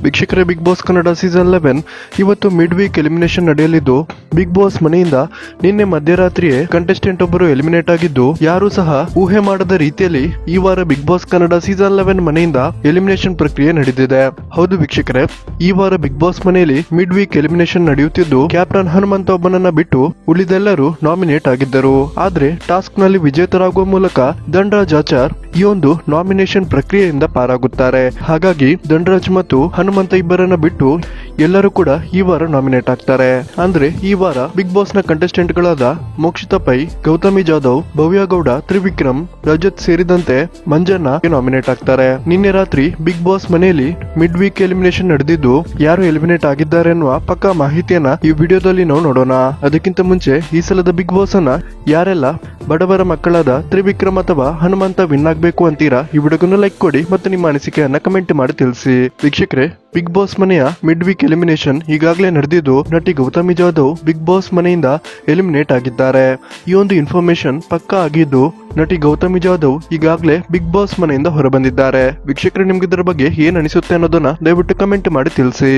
ವೀಕ್ಷಕರೇ, big boss Kannada season 11 ಇವತ್ತು mid weak elimination ನಡೆಯಲಿದ್ದು, ಬಿಗ್ ಬಾಸ್ ಮನೆಯಿಂದ ನಿನ್ನೆ ಮಧ್ಯರಾತ್ರಿಯೇ ಕಂಟೆಸ್ಟೆಂಟ್ ಒಬ್ಬರು ಎಲಿಮಿನೇಟ್ ಆಗಿದ್ದು, ಯಾರು ಸಹ ಊಹೆ ಮಾಡದ ರೀತಿಯಲ್ಲಿ ಈ ವಾರ ಬಿಗ್ ಬಾಸ್ ಕನ್ನಡ ಸೀಸನ್ 11 ಮನೆಯಿಂದ ಎಲಿಮಿನೇಷನ್ ಪ್ರಕ್ರಿಯೆ ನಡೆದಿದೆ. ಹೌದು ವೀಕ್ಷಕರೇ, ಈ ವಾರ ಬಿಗ್ ಬಾಸ್ ಮನೆಯಲ್ಲಿ ಮಿಡ್ ವೀಕ್ ಎಲಿಮಿನೇಷನ್ ನಡೆಯುತ್ತಿದ್ದು, ಕ್ಯಾಪ್ಟನ್ ಹನುಮಂತ ಒಬ್ಬನನ್ನ ಬಿಟ್ಟು ಉಳಿದೆಲ್ಲರೂ ನಾಮಿನೇಟ್ ಆಗಿದ್ದರು. ಆದ್ರೆ ಟಾಸ್ಕ್ ನಲ್ಲಿ ವಿಜೇತರಾಗುವ ಮೂಲಕ ಧನರಾಜ್ ಆಚಾರ್ ಈ ಒಂದು ನಾಮಿನೇಷನ್ ಪ್ರಕ್ರಿಯೆಯಿಂದ ಪಾರಾಗುತ್ತಾರೆ. ಹಾಗಾಗಿ ಧನರಾಜ್ ಮತ್ತು ಹನುಮಂತ ಇಬ್ಬರನ್ನ ಬಿಟ್ಟು ಎಲ್ಲರೂ ಕೂಡ ಈ ವಾರ ನಾಮಿನೇಟ್ ಆಗ್ತಾರೆ. ಅಂದ್ರೆ ಈ ವಾರ ಬಿಗ್ ಬಾಸ್ ನ ಕಂಟೆಸ್ಟೆಂಟ್ ಗಳಾದ ಮೋಕ್ಷಿತಾ ಪೈ, ಗೌತಮಿ ಜಾಧವ್, ಭವ್ಯ ಗೌಡ, ತ್ರಿವಿಕ್ರಮ್, ರಜತ್ ಸೇರಿದಂತೆ ಮಂಜಣ್ಣ ನಾಮಿನೇಟ್ ಆಗ್ತಾರೆ. ನಿನ್ನೆ ರಾತ್ರಿ ಬಿಗ್ ಬಾಸ್ ಮನೆಯಲ್ಲಿ ಮಿಡ್ ವೀಕ್ ಎಲಿಮಿನೇಷನ್ ನಡೆದಿದ್ದು, ಯಾರು ಎಲಿಮಿನೇಟ್ ಆಗಿದ್ದಾರೆ ಎನ್ನುವ ಪಕ್ಕಾ ಮಾಹಿತಿಯನ್ನ ಈ ವಿಡಿಯೋದಲ್ಲಿ ನಾವು ನೋಡೋಣ. ಅದಕ್ಕಿಂತ ಮುಂಚೆ ಈ ಸಲದ ಬಿಗ್ ಬಾಸ್ ಅನ್ನ ಯಾರೆಲ್ಲ ಬಡವರ ಮಕ್ಕಳಾದ ತ್ರಿವಿಕ್ರಮ್ ಅಥವಾ ಹನುಮಂತ ವಿನ್ ಆಗ್ಬೇಕು ಅಂತೀರಾ, ಈ ವಿಡಿಯೋಗನ್ನು ಲೈಕ್ ಕೊಡಿ ಮತ್ತು ನಿಮ್ಮ ಅನಿಸಿಕೆಯನ್ನ ಕಮೆಂಟ್ ಮಾಡಿ ತಿಳಿಸಿ. ವೀಕ್ಷಕರೇ, ಬಿಗ್ ಬಾಸ್ ಮನೆಯ ಮಿಡ್ ವೀಕ್ ಎಲಿಮಿನೇಷನ್ ಈಗಾಗಲೇ ನಡೆದಿದ್ದು, ನಟಿ ಗೌತಮಿ ಜಾಧವ್ ಬಿಗ್ ಬಾಸ್ ಮನೆಯಿಂದ ಎಲಿಮಿನೇಟ್ ಆಗಿದ್ದಾರೆ. ಈ ಒಂದು ಇನ್ಫಾರ್ಮೇಶನ್ ಪಕ್ಕಾ ಆಗಿದ್ದು, ನಟಿ ಗೌತಮಿ ಜಾಧವ್ ಈಗಾಗಲೇ ಬಿಗ್ ಬಾಸ್ ಮನೆಯಿಂದ ಹೊರಬಂದಿದ್ದಾರೆ. ವೀಕ್ಷಕರೇ, ನಿಮ್ಗೆ ಇದರ ಬಗ್ಗೆ ಏನ್ ಅನಿಸುತ್ತೆ ಅನ್ನೋದನ್ನ ದಯವಿಟ್ಟು ಕಮೆಂಟ್ ಮಾಡಿ ತಿಳಿಸಿ.